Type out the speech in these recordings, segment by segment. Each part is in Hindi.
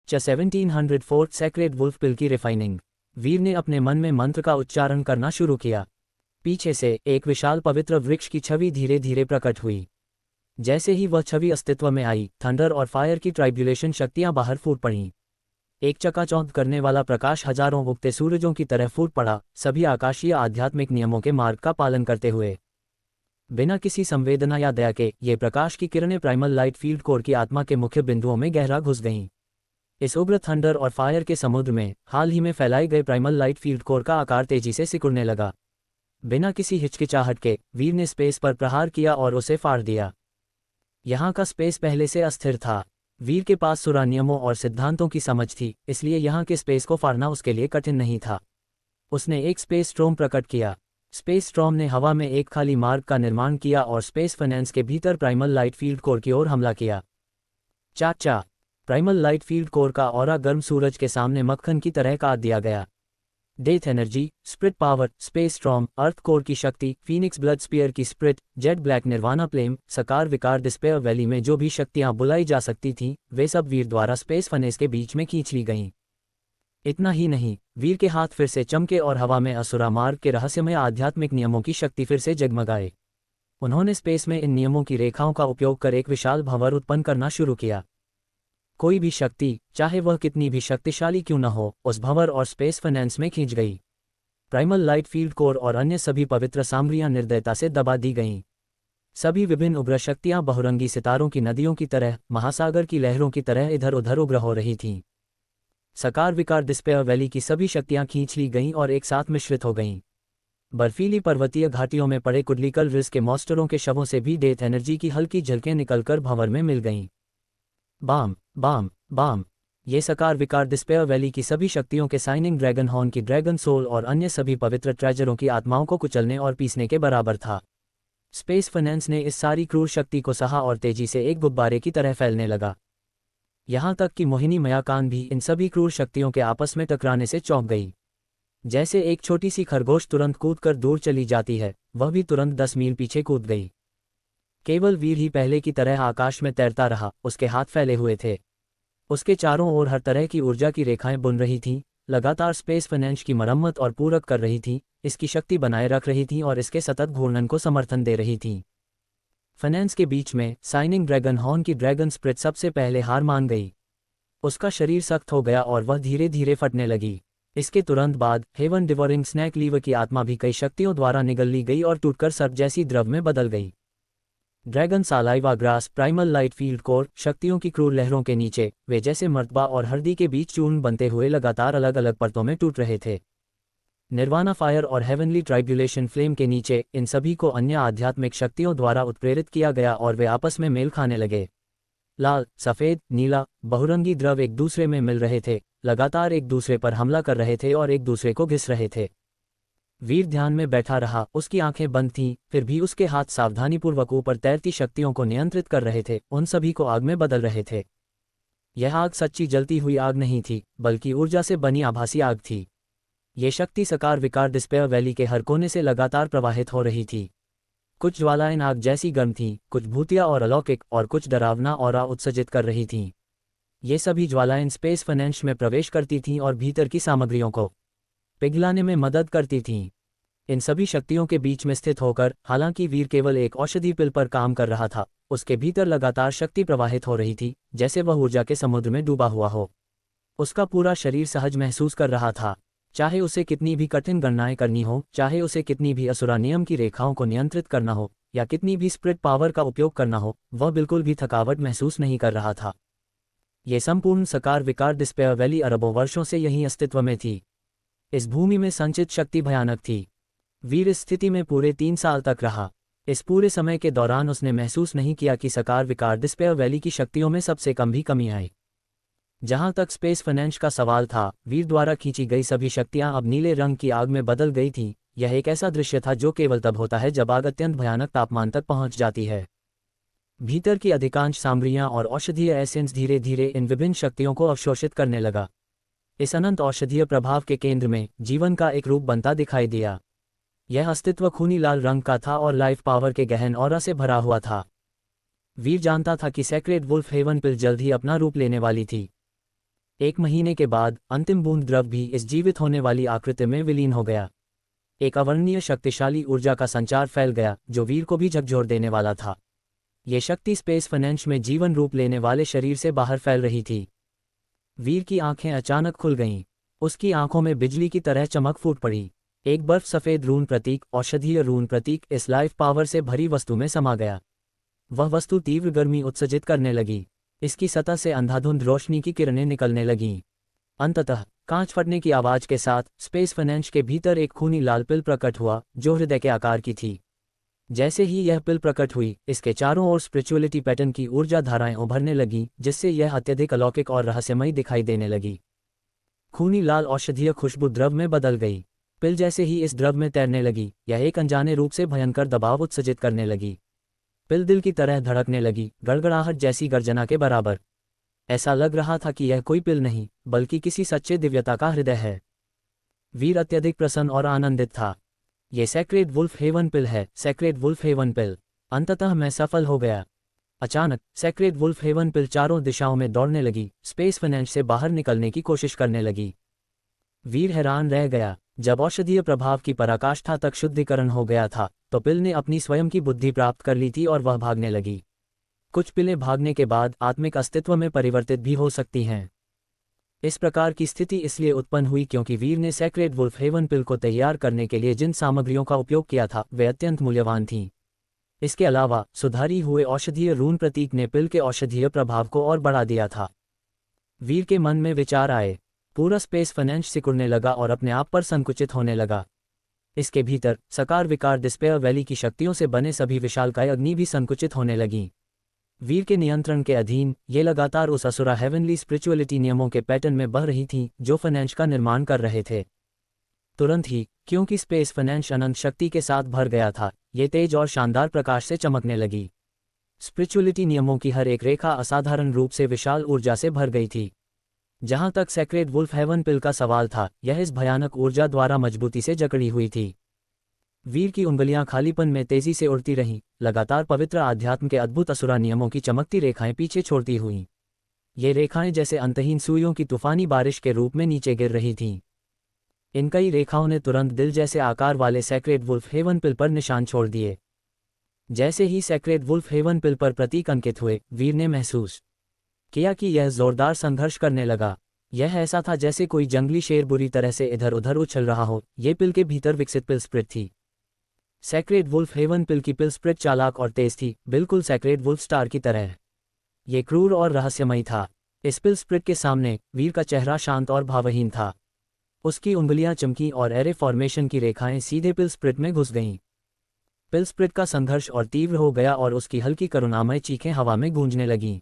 1704 सेक्रेड वुल्फ पिल की रिफाइनिंग। वीर ने अपने मन में मंत्र का उच्चारण करना शुरू किया। पीछे से एक विशाल पवित्र वृक्ष की छवि धीरे धीरे प्रकट हुई। जैसे ही वह छवि अस्तित्व में आई, थंडर और फायर की ट्राइब्यूलेशन शक्तियां बाहर फूट पड़ीं। एक चकाचौंध करने वाला प्रकाश हजारों उगते सूरजों की तरह फूट पड़ा, सभी आकाशीय आध्यात्मिक नियमों के मार्ग का पालन करते हुए। बिना किसी संवेदना या दया के ये प्रकाश की किरणें प्राइमल लाइट फील्ड कोर की आत्मा के मुख्य बिंदुओं में गहरा घुस गईं। इस उग्र थंडर और फायर के समुद्र में हाल ही में फैलाए गए प्राइमल लाइट फील्ड कोर का आकार तेजी से सिकुड़ने लगा। बिना किसी हिचकिचाहट के वीर ने स्पेस पर प्रहार किया और उसे फाड़ दिया। यहाँ का स्पेस पहले से अस्थिर था। वीर के पास सुरा नियमों और सिद्धांतों की समझ थी, इसलिए यहाँ के स्पेस को फाड़ना उसके लिए कठिन नहीं था। उसने एक स्पेस स्ट्रॉम प्रकट किया। स्पेस स्ट्रॉम ने हवा में एक खाली मार्ग का निर्माण किया और स्पेस फाइनेंस के भीतर प्राइमल लाइट फील्ड कोर की ओर हमला किया। चाचा, प्राइमल लाइट फील्ड कोर का ऑरा गर्म सूरज के सामने मक्खन की तरह काट दिया गया। Death energy, spirit power, space storm, earth core की शक्ति, फीनिक्स ब्लड स्पीयर की spirit, jet black nirvana flame, सकार विकार डिस्पेयर वैली में जो भी शक्तियां बुलाई जा सकती थीं, वे सब वीर द्वारा स्पेस फनेस के बीच में खींच ली गईं। इतना ही नहीं, वीर के हाथ फिर से चमके और हवा में असुरा मार्ग के रहस्यमय आध्यात्मिक नियमों की शक्ति फिर से जगमगाए। उन्होंने स्पेस में इन नियमों की रेखाओं का उपयोग कर एक विशाल भंवर उत्पन्न करना शुरू किया। कोई भी शक्ति, चाहे वह कितनी भी शक्तिशाली क्यों न हो, उस भंवर और स्पेस फाइनेंस में खींच गई। प्राइमल लाइट फील्ड कोर और अन्य सभी पवित्र सामग्रियां निर्दयता से दबा दी गईं। सभी विभिन्न उग्र शक्तियां बहुरंगी सितारों की नदियों की तरह, महासागर की लहरों की तरह इधर उधर उग्र हो रही थीं। सकार विकार डिस्पेयर वैली की सभी शक्तियां खींच ली गईं और एक साथ मिश्रित हो गईं। बर्फीली पर्वतीय घाटियों में पड़े कुडलिकल रिज के मॉन्स्टरों के शवों से भी डेथ एनर्जी की हल्की झलकें निकलकर भंवर में मिल गईं। बाम बाम बाम, ये सकार विकार डिस्पेयर वैली की सभी शक्तियों के साइनिंग ड्रैगन हॉर्न की ड्रैगन सोल और अन्य सभी पवित्र ट्रेजरों की आत्माओं को कुचलने और पीसने के बराबर था। स्पेस फाइनेंस ने इस सारी क्रूर शक्ति को सहा और तेजी से एक गुब्बारे की तरह फैलने लगा। यहाँ तक कि मोहिनी मयाकान भी इन सभी क्रूर शक्तियों के आपस में टकराने से चौंक गई। जैसे एक छोटी सी खरगोश तुरंत कूदकर दूर चली जाती है, वह भी तुरंत 10 मील पीछे कूद गई। केवल वीर ही पहले की तरह आकाश में तैरता रहा, उसके हाथ फैले हुए थे। उसके चारों ओर हर तरह की ऊर्जा की रेखाएं बुन रही थीं, लगातार स्पेस फाइनेंस की मरम्मत और पूरक कर रही थीं, इसकी शक्ति बनाए रख रही थीं और इसके सतत घूर्णन को समर्थन दे रही थीं। फाइनेंस के बीच में साइनिंग ड्रैगन हॉर्न की ड्रैगन स्प्रिट सबसे पहले हार मान गई। उसका शरीर सख्त हो गया और वह धीरे धीरे फटने लगी। इसके तुरंत बाद हेवन डिवोरिंग स्नैक लीवर की आत्मा भी कई शक्तियों द्वारा निगल ली गई और टूटकर सर्प जैसी द्रव में बदल गई। Dragon saliva grass, primal light field core, शक्तियों की क्रूर लहरों के नीचे वे जैसे मर्तबा और हरदी के बीच चूर्ण बनते हुए लगातार अलग अलग परतों में टूट रहे थे। निर्वाणा फायर और हेवनली ट्राइब्यूलेशन फ्लेम के नीचे इन सभी को अन्य आध्यात्मिक शक्तियों द्वारा उत्प्रेरित किया गया और वे आपस में मेल खाने लगे। लाल, सफ़ेद, नीला, बहुरंगी द्रव एक दूसरे में मिल रहे थे, लगातार एक दूसरे पर हमला कर रहे थे और एक दूसरे को घिस रहे थे। वीर ध्यान में बैठा रहा, उसकी आंखें बंद थीं, फिर भी उसके हाथ सावधानीपूर्वक ऊपर तैरती शक्तियों को नियंत्रित कर रहे थे, उन सभी को आग में बदल रहे थे। यह आग सच्ची जलती हुई आग नहीं थी, बल्कि ऊर्जा से बनी आभासी आग थी। ये शक्ति सकार विकार डिस्पेयर वैली के हर कोने से लगातार प्रवाहित हो रही थी। कुछ ज्वालाएं आग जैसी गर्म थीं, कुछ भूतिया और अलौकिक, और कुछ डरावना और उत्सर्जित कर रही थीं। ये सभी ज्वालाएं स्पेस फाइनेंस में प्रवेश करती थीं और भीतर की सामग्रियों को पिघलाने में मदद करती थीं। इन सभी शक्तियों के बीच में स्थित होकर, हालांकि वीर केवल एक औषधि पिल पर काम कर रहा था, उसके भीतर लगातार शक्ति प्रवाहित हो रही थी, जैसे वह ऊर्जा के समुद्र में डूबा हुआ हो। उसका पूरा शरीर सहज महसूस कर रहा था। चाहे उसे कितनी भी कठिन गणनाएं करनी हो, चाहे उसे कितनी भी असुरा नियम की रेखाओं को नियंत्रित करना हो, या कितनी भी स्प्रिट पावर का उपयोग करना हो, वह बिल्कुल भी थकावट महसूस नहीं कर रहा था। ये संपूर्ण सकार विकार डिस्पेयर वैली अरबों वर्षों से यहीं अस्तित्व में थी। इस भूमि में संचित शक्ति भयानक थी। वीर इस स्थिति में पूरे 3 साल तक रहा। इस पूरे समय के दौरान उसने महसूस नहीं किया कि सकार विकार डिस्पेयर वैली की शक्तियों में सबसे कम भी कमी आई। जहां तक स्पेस फाइनेंस का सवाल था, वीर द्वारा खींची गई सभी शक्तियां अब नीले रंग की आग में बदल गई थीं। यह एक ऐसा दृश्य था जो केवल तब होता है जब आग अत्यंत भयानक तापमान तक पहुंच जाती है। भीतर की अधिकांश सामग्रियां और औषधीय एसेंस धीरे धीरे इन विभिन्न शक्तियों को अवशोषित करने लगा। इस अनंत औषधीय प्रभाव के केंद्र में जीवन का एक रूप बनता दिखाई दिया। यह अस्तित्व खूनी लाल रंग का था और लाइफ पावर के गहन ऑरा से भरा हुआ था। वीर जानता था कि सेक्रेड वुल्फ हेवन पिल जल्द ही अपना रूप लेने वाली थी। 1 महीने के बाद अंतिम बूंद द्रव भी इस जीवित होने वाली आकृति में विलीन हो गया। एक अवर्णनीय शक्तिशाली ऊर्जा का संचार फैल गया जो वीर को भी झकझोर देने वाला था। ये शक्ति स्पेस फनेंच में जीवन रूप लेने वाले शरीर से बाहर फैल रही थी। वीर की आंखें अचानक खुल गईं। उसकी आंखों में बिजली की तरह चमक फूट पड़ी। एक बर्फ सफ़ेद रून प्रतीक, औषधीय रून प्रतीक इस लाइफ पावर से भरी वस्तु में समा गया। वह वस्तु तीव्र गर्मी उत्सर्जित करने लगी। इसकी सतह से अंधाधुंध रोशनी की किरणें निकलने लगीं। अंततः कांच फटने की आवाज के साथ स्पेस फनेंच के भीतर एक खूनी लाल पिल प्रकट हुआ जो हृदय के आकार की थी। जैसे ही यह पिल प्रकट हुई, इसके चारों ओर स्पिरिचुअलिटी पैटर्न की ऊर्जा धाराएं उभरने लगीं, जिससे यह अत्यधिक अलौकिक और रहस्यमयी दिखाई देने लगी। खूनी लाल औषधीय खुशबू द्रव में बदल गई। पिल जैसे ही इस द्रव में तैरने लगी, यह एक अनजाने रूप से भयंकर दबाव उत्सर्जित करने लगी। पिल दिल की तरह धड़कने लगी, गड़गड़ाहट जैसी गर्जना के बराबर। ऐसा लग रहा था कि यह कोई पिल नहीं, बल्कि किसी सच्चे दिव्यता का हृदय है। वीर अत्यधिक प्रसन्न और आनंदित था। ये सेक्रेड वुल्फ हेवन पिल है, सेक्रेड वुल्फ हेवन पिल। अंततः मैं सफल हो गया। अचानक सेक्रेड वुल्फ हेवन पिल चारों दिशाओं में दौड़ने लगी, स्पेस फनेंच से बाहर निकलने की कोशिश करने लगी। वीर हैरान रह गया। जब औषधीय प्रभाव की पराकाष्ठा तक शुद्धिकरण हो गया था, तो पिल ने अपनी स्वयं की बुद्धि प्राप्त कर ली थी और वह भागने लगी। कुछ पिलें भागने के बाद आत्मिक अस्तित्व में परिवर्तित भी हो सकती हैं। इस प्रकार की स्थिति इसलिए उत्पन्न हुई क्योंकि वीर ने सेक्रेड वुल्फ हेवन पिल को तैयार करने के लिए जिन सामग्रियों का उपयोग किया था वे अत्यंत मूल्यवान थीं। इसके अलावा सुधारी हुए औषधीय रून प्रतीक ने पिल के औषधीय प्रभाव को और बढ़ा दिया था। वीर के मन में विचार आए। पूरा स्पेस फनेंच सिकुड़ने लगा और अपने आप पर संकुचित होने लगा। इसके भीतर सकार विकार डिस्पेयर वैली की शक्तियों से बने सभी विशालकाय अग्नि भी संकुचित होने लगीं। वीर के नियंत्रण के अधीन ये लगातार उस असुरा हेवनली स्पिरिचुअलिटी नियमों के पैटर्न में बह रही थीं जो फनेंच का निर्माण कर रहे थे। तुरंत ही, क्योंकि स्पेस फनेंच अनंत शक्ति के साथ भर गया था, ये तेज और शानदार प्रकाश से चमकने लगी। स्पिरिचुअलिटी नियमों की हर एक रेखा असाधारण रूप से विशाल ऊर्जा से भर गई थी। जहां तक सेक्रेड वुल्फ हेवन पिल का सवाल था, यह इस भयानक ऊर्जा द्वारा मजबूती से जकड़ी हुई थी। वीर की उंगलियां खालीपन में तेजी से उड़ती रहीं, लगातार पवित्र आध्यात्म के अद्भुत असुरा नियमों की चमकती रेखाएं पीछे छोड़ती हुईं। ये रेखाएं जैसे अंतहीन सुइयों की तूफानी बारिश के रूप में नीचे गिर रही थीं। इन कई रेखाओं ने तुरंत दिल जैसे आकार वाले सेक्रेड वुल्फ हेवन पिल पर निशान छोड़ दिए। जैसे ही सेक्रेड वुल्फ हेवन पिल पर प्रतीक अंकित हुए, वीर ने महसूस किया कि यह जोरदार संघर्ष करने लगा। यह ऐसा था जैसे कोई जंगली शेर बुरी तरह से इधर उधर उछल रहा हो। ये पिल के भीतर विकसित पिल स्प्रिट थी। सेक्रेड वुल्फ हेवन पिल की पिल स्प्रिट चालाक और तेज थी, बिल्कुल सेक्रेड वुल्फ स्टार की तरह। ये क्रूर और रहस्यमयी था। इस पिल स्प्रिट के सामने वीर का चेहरा शांत और भावहीन था। उसकी उंगलियां चमकी और एरे फॉर्मेशन की रेखाएं सीधे पिल स्प्रिट में घुस गईं। पिल स्प्रिट का संघर्ष और तीव्र हो गया और उसकी हल्की करुणामय चीखें हवा में गूंजने लगीं।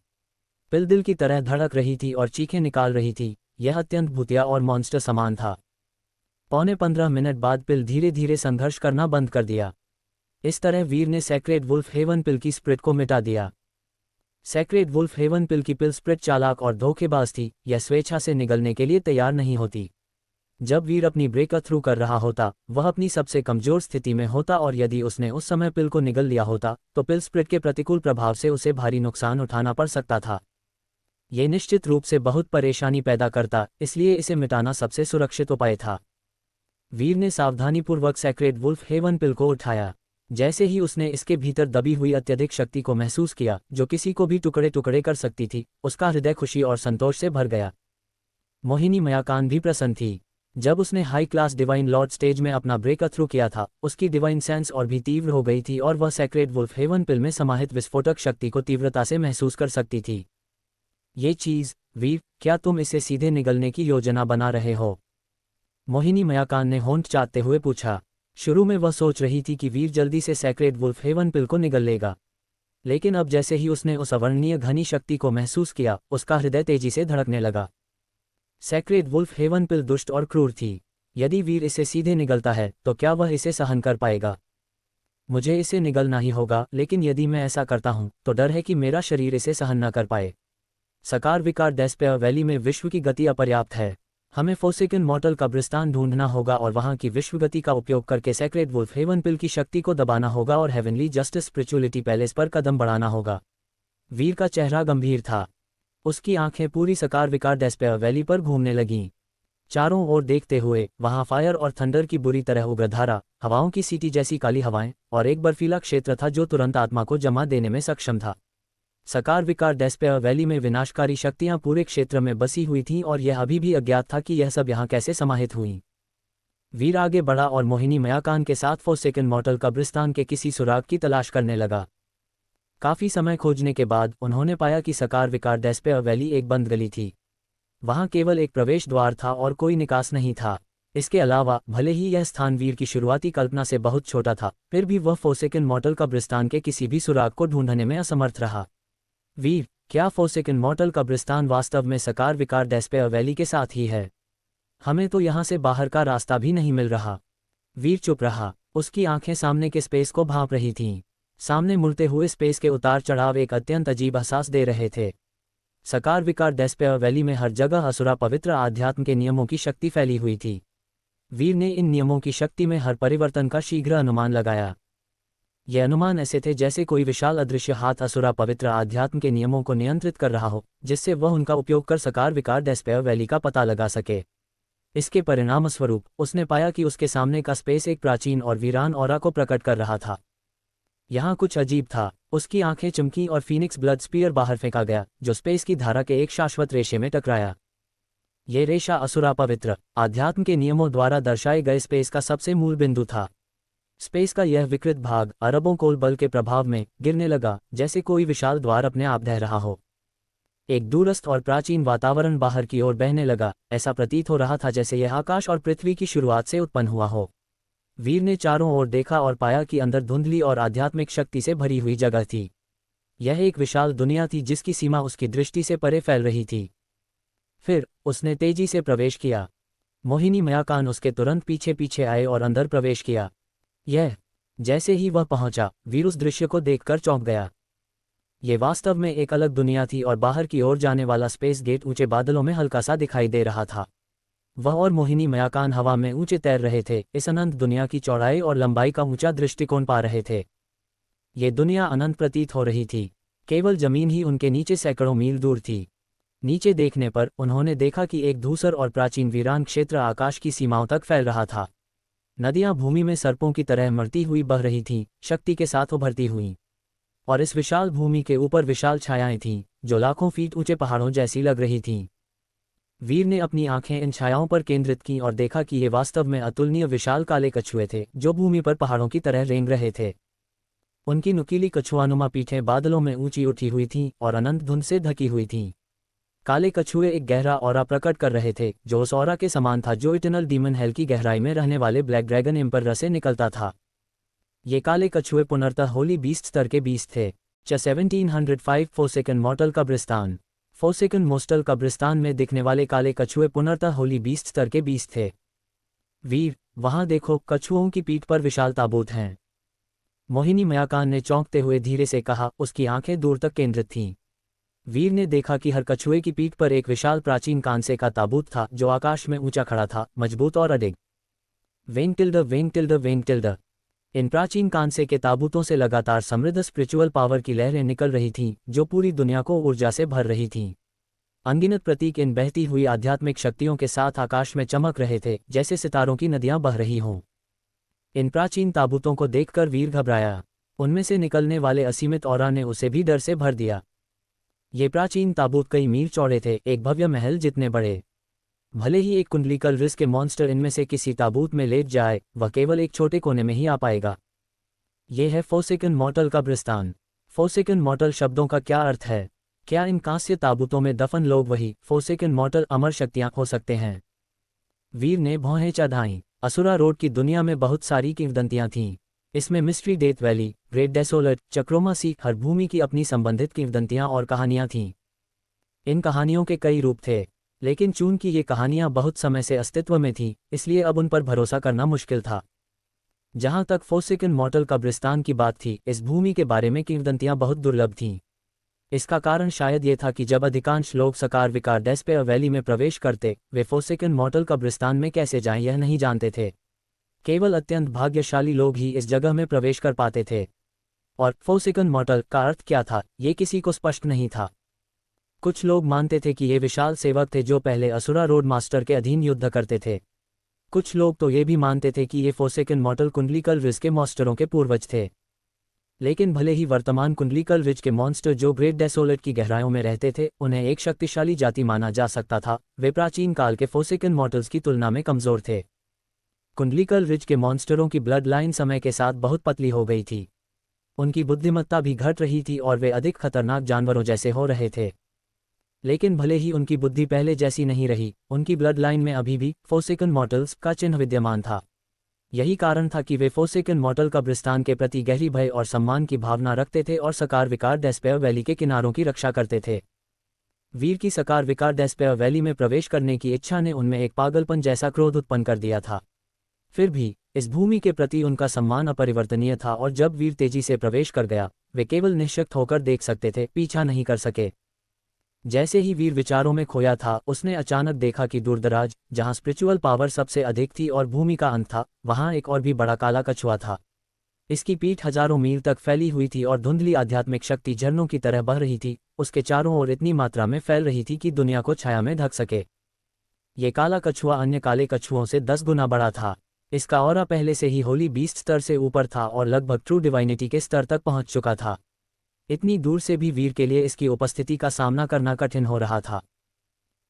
पिल दिल की तरह धड़क रही थी और चीखें निकाल रही थी। यह अत्यंत भूतिया और मॉन्स्टर समान था। 15 मिनट बाद पिल धीरे धीरे संघर्ष करना बंद कर दिया। इस तरह वीर ने सेक्रेड वुल्फ हेवन पिल की स्प्रिट को मिटा दिया। सेक्रेड वुल्फ हेवन पिल की पिल स्प्रिट चालाक और धोखेबाज थी। यह स्वेच्छा से निगलने के लिए तैयार नहीं होती। जब वीर अपनी ब्रेक थ्रू कर रहा होता, वह अपनी सबसे कमजोर स्थिति में होता और यदि उसने उस समय पिल को निगल लिया होता, तो पिल स्प्रिट के प्रतिकूल प्रभाव से उसे भारी नुकसान उठाना पड़ सकता था। ये निश्चित रूप से बहुत परेशानी पैदा करता, इसलिए इसे मिटाना सबसे सुरक्षित उपाय था। वीर ने सावधानीपूर्वक सेक्रेड वुल्फ हेवन पिल को उठाया। जैसे ही उसने इसके भीतर दबी हुई अत्यधिक शक्ति को महसूस किया, जो किसी को भी टुकड़े टुकड़े कर सकती थी, उसका हृदय खुशी और संतोष से भर गया। मोहिनी मयाकान भी प्रसन्न थी। जब उसने high class divine Lord stage में अपना ब्रेक थ्रू किया था, उसकी डिवाइन सेंस और भी तीव्र हो गई थी और वह सेक्रेड वुल्फ हेवन पिल में समाहित विस्फोटक शक्ति को तीव्रता से महसूस कर सकती थी। ये चीज़, वीर, क्या तुम इसे सीधे निगलने की योजना बना रहे हो? मोहिनी मयाकान ने होंठ चाटते हुए पूछा। शुरू में वह सोच रही थी कि वीर जल्दी से सेक्रेड वुल्फ हेवन पिल को निगल लेगा, लेकिन अब जैसे ही उसने उस अवर्णनीय घनी शक्ति को महसूस किया, उसका हृदय तेजी से धड़कने लगा। सेक्रेड वुल्फ हेवन पिल दुष्ट और क्रूर थी। यदि वीर इसे सीधे निगलता है, तो क्या वह इसे सहन कर पाएगा? मुझे इसे निगलना ही होगा, लेकिन यदि मैं ऐसा करता हूं, तो डर है कि मेरा शरीर इसे सहन न कर पाए। सकार विकार डेस्पेयर वैली में विश्व की गति अपर्याप्त है। हमें फोर्सेकन मॉर्टल कब्रिस्तान ढूंढना होगा और वहां की विश्व गति का उपयोग करके सेक्रेड वुल्फ हेवन पिल की शक्ति को दबाना होगा और हेवनली जस्टिस स्पिरिचुअलिटी पैलेस पर कदम बढ़ाना होगा। वीर का चेहरा गंभीर था। उसकी आंखें पूरी सकार विकार डेस्पेयर वैली पर घूमने लगीं। चारों ओर देखते हुए वहां फायर और थंडर की बुरी तरह उग्र धारा, हवाओं की सीटी जैसी काली हवाएं और एक बर्फीला क्षेत्र था जो तुरंत आत्मा को जमा देने में सक्षम था। सकार विकार डेस्पेयर वैली में विनाशकारी शक्तियां पूरे क्षेत्र में बसी हुई थीं और यह अभी भी अज्ञात था कि यह सब यहाँ कैसे समाहित हुईं। वीर आगे बढ़ा और मोहिनी मयाकान के साथ फोर्सेकन मॉर्टल कब्रिस्तान के किसी सुराग की तलाश करने लगा। काफी समय खोजने के बाद उन्होंने पाया कि सकार विकार डेस्पेयर वैली एक बंद गली थी। वहां केवल एक प्रवेश द्वार था और कोई निकास नहीं था। इसके अलावा भले ही यह स्थान वीर की शुरुआती कल्पना से बहुत छोटा था, फिर भी वह फोर्सेकन मॉर्टल कब्रिस्तान के किसी भी सुराग को ढूंढने में असमर्थ रहा। वीर, क्या फोर्सेकन मॉर्टल कब्रिस्तान वास्तव में सकार विकार डेस्पेयर वैली के साथ ही है? हमें तो यहाँ से बाहर का रास्ता भी नहीं मिल रहा। वीर चुप रहा। उसकी आंखें सामने के स्पेस को भांप रही थीं। सामने मुड़ते हुए स्पेस के उतार चढ़ाव एक अत्यंत अजीब एहसास दे रहे थे। सकार विकार डेस्पेयर वैली में हर जगह असुरा पवित्र आध्यात्म के नियमों की शक्ति फैली हुई थी। वीर ने इन नियमों की शक्ति में हर परिवर्तन का शीघ्र अनुमान लगाया। ये अनुमान ऐसे थे जैसे कोई विशाल अदृश्य हाथ असुरा पवित्र आध्यात्म के नियमों को नियंत्रित कर रहा हो, जिससे वह उनका उपयोग कर सकार विकार डेस्पेयर वैली का पता लगा सके। इसके परिणामस्वरूप उसने पाया कि उसके सामने का स्पेस एक प्राचीन और वीरान ऑरा को प्रकट कर रहा था। यहाँ कुछ अजीब था। उसकी आंखें चमकी और फीनिक्स ब्लड स्पीयर बाहर फेंका गया, जो स्पेस की धारा के एक शाश्वत रेशे में टकराया। ये रेशा असुरा पवित्र आध्यात्म के नियमों द्वारा दर्शाए गए स्पेस का सबसे मूल बिंदु था। स्पेस का यह विकृत भाग अरबों कोल बल के प्रभाव में गिरने लगा, जैसे कोई विशाल द्वार अपने आप ढह रहा हो। एक दूरस्थ और प्राचीन वातावरण बाहर की ओर बहने लगा। ऐसा प्रतीत हो रहा था जैसे यह आकाश और पृथ्वी की शुरुआत से उत्पन्न हुआ हो। वीर ने चारों ओर देखा और पाया कि अंदर धुंधली और आध्यात्मिक शक्ति से भरी हुई जगह थी। यह एक विशाल दुनिया थी जिसकी सीमा उसकी दृष्टि से परे फैल रही थी। फिर उसने तेजी से प्रवेश किया। मोहिनी मयाकान उसके तुरंत पीछे पीछे आए और अंदर प्रवेश किया। जैसे ही वह पहुंचा, वीर उस दृश्य को देखकर चौंक गया। ये वास्तव में एक अलग दुनिया थी और बाहर की ओर जाने वाला स्पेस गेट ऊंचे बादलों में हल्का सा दिखाई दे रहा था। वह और मोहिनी मयाकान हवा में ऊंचे तैर रहे थे, इस अनंत दुनिया की चौड़ाई और लंबाई का ऊंचा दृष्टिकोण पा रहे थे। ये दुनिया अनंत प्रतीत हो रही थी। केवल जमीन ही उनके नीचे सैकड़ों मील दूर थी। नीचे देखने पर उन्होंने देखा कि एक धूसर और प्राचीन वीरान क्षेत्र आकाश की सीमाओं तक फैल रहा था। नदियां भूमि में सर्पों की तरह मरती हुई बह रही थीं, शक्ति के साथ उभरती हुईं। और इस विशाल भूमि के ऊपर विशाल छायाएं थीं, जो लाखों फीट ऊंचे पहाड़ों जैसी लग रही थीं। वीर ने अपनी आंखें इन छायाओं पर केंद्रित कीं और देखा कि ये वास्तव में अतुलनीय विशाल काले कछुए थे, जो भूमि पर पहाड़ों की तरह रेंग रहे थे। उनकी नुकीली कछुआनुमा पीठें बादलों में ऊंची उठी हुई थीं और अनंत धुंध से ढकी हुई थीं। काले कछुए एक गहरा ऑरा प्रकट कर रहे थे, जो उस ऑरा के समान था जो इटर्नल डीमन हेल की गहराई में रहने वाले ब्लैक ड्रैगन एम्परर से निकलता था। ये काले कछुए पुनर्तः होली बीस्ट स्तर के बीस्ट थे। 1705 फोर्सेकन मॉर्टल कब्रिस्तान। फोर्सेकन मोस्टल कब्रिस्तान में दिखने वाले काले कछुए पुनर्तः होली बीस्ट स्तर के बीस्ट थे। वीर, वहां देखो, कछुओं की पीठ पर विशाल ताबूत हैं। मोहिनी मयाकान ने चौंकते हुए धीरे से कहा। उसकी आंखें दूर तक केंद्रित थीं। वीर ने देखा कि हर कछुए की पीठ पर एक विशाल प्राचीन कांसे का ताबूत था, जो आकाश में ऊंचा खड़ा था, मजबूत और अडिग। वेंगटिल्ड वेंगटिल्ड वेंगटिल्ड। इन प्राचीन कांसे के ताबूतों से लगातार समृद्ध स्पिरिचुअल पावर की लहरें निकल रही थीं, जो पूरी दुनिया को ऊर्जा से भर रही थीं। अनगिनत प्रतीक इन बहती हुई आध्यात्मिक शक्तियों के साथ आकाश में चमक रहे थे, जैसे सितारों की नदियां बह रही हों। इन प्राचीन ताबूतों को देखकर वीर घबराया। उनमें से निकलने वाले असीमित ऑरा ने उसे भी डर से भर दिया। ये प्राचीन ताबूत कई मील चौड़े थे, एक भव्य महल जितने बड़े। भले ही एक कुंडलीकल रिस के मॉन्स्टर इनमें से किसी ताबूत में लेट जाए, वह केवल एक छोटे कोने में ही आ पाएगा। ये है फोर्सेकन मॉर्टल कब्रिस्तान। फोर्सेकन मॉर्टल शब्दों का क्या अर्थ है? क्या इन कांस्य ताबूतों में दफन लोग वही फोर्सेकन मॉर्टल अमर शक्तियां हो सकते हैं? वीर ने भौहें चढ़ाईं। असुरा रोड की दुनिया में बहुत सारी किंवदंतियां थीं। इसमें mystery death valley, great desolate, चक्रोमा सी, हर भूमि की अपनी संबंधित किंवदंतियां और कहानियां थीं। इन कहानियों के कई रूप थे, लेकिन चूंकि ये कहानियां बहुत समय से अस्तित्व में थीं, इसलिए अब उन पर भरोसा करना मुश्किल था। जहां तक फोर्सेकन मॉर्टल कब्रिस्तान की बात थी, इस भूमि के बारे में किंवदंतियां बहुत दुर्लभ थीं। इसका कारण शायद ये था कि जब अधिकांश लोग सकार विकार डेस्पेयर वैली में प्रवेश करते, वे फोर्सेकन मॉर्टल कब्रिस्तान में कैसे जाएं यह नहीं जानते थे। केवल अत्यंत भाग्यशाली लोग ही इस जगह में प्रवेश कर पाते थे। और फोर्सेकन मॉर्टल का अर्थ क्या था, ये किसी को स्पष्ट नहीं था। कुछ लोग मानते थे कि ये विशाल सेवक थे जो पहले असुरा रोड मास्टर के अधीन युद्ध करते थे। कुछ लोग तो ये भी मानते थे कि ये फोर्सेकन मॉर्टल कुंडलीकल रिज के मॉन्स्टरों के पूर्वज थे। लेकिन भले ही वर्तमान कुंडलीकल रिज के मॉन्स्टर जो ग्रेट डेसोलेट की गहराइयों में रहते थे उन्हें एक शक्तिशाली जाति माना जा सकता था, वे प्राचीन काल के फोर्सेकन मॉर्टल्स की तुलना में कमजोर थे। कुंडलीकल रिज के मॉन्स्टरों की ब्लड लाइन समय के साथ बहुत पतली हो गई थी। उनकी बुद्धिमत्ता भी घट रही थी और वे अधिक खतरनाक जानवरों जैसे हो रहे थे। लेकिन भले ही उनकी बुद्धि पहले जैसी नहीं रही, उनकी ब्लड लाइन में अभी भी फोर्सेकन मॉर्टल्स का चिन्ह विद्यमान था। यही कारण था कि वे फोर्सेकन मॉर्टल कब्रिस्तान के प्रति गहरी भय और सम्मान की भावना रखते थे और सकार विकार डेस्पेयर वैली के किनारों की रक्षा करते थे। वीर की सकार विकार डेस्पेयर वैली में प्रवेश करने की इच्छा ने उनमें एक पागलपन जैसा क्रोध उत्पन्न कर दिया था। फिर भी इस भूमि के प्रति उनका सम्मान अपरिवर्तनीय था और जब वीर तेजी से प्रवेश कर गया, वे केवल निश्शक्त होकर देख सकते थे, पीछा नहीं कर सके। जैसे ही वीर विचारों में खोया था, उसने अचानक देखा कि दूरदराज, जहां स्पिरिचुअल पावर सबसे अधिक थी और भूमि का अंत था, वहां एक और भी बड़ा काला कछुआ था। इसकी पीठ हजारों मील तक फैली हुई थी और धुंधली आध्यात्मिक शक्ति झरनों की तरह बह रही थी, उसके चारों ओर इतनी मात्रा में फैल रही थी कि दुनिया को छाया में ढक सके। ये काला कछुआ अन्य काले कछुओं से 10 गुना बड़ा था। इसका ऑरा पहले से ही होली बीस्ट स्तर से ऊपर था और लगभग ट्रू डिवाइनिटी के स्तर तक पहुंच चुका था। इतनी दूर से भी वीर के लिए इसकी उपस्थिति का सामना करना कठिन हो रहा था।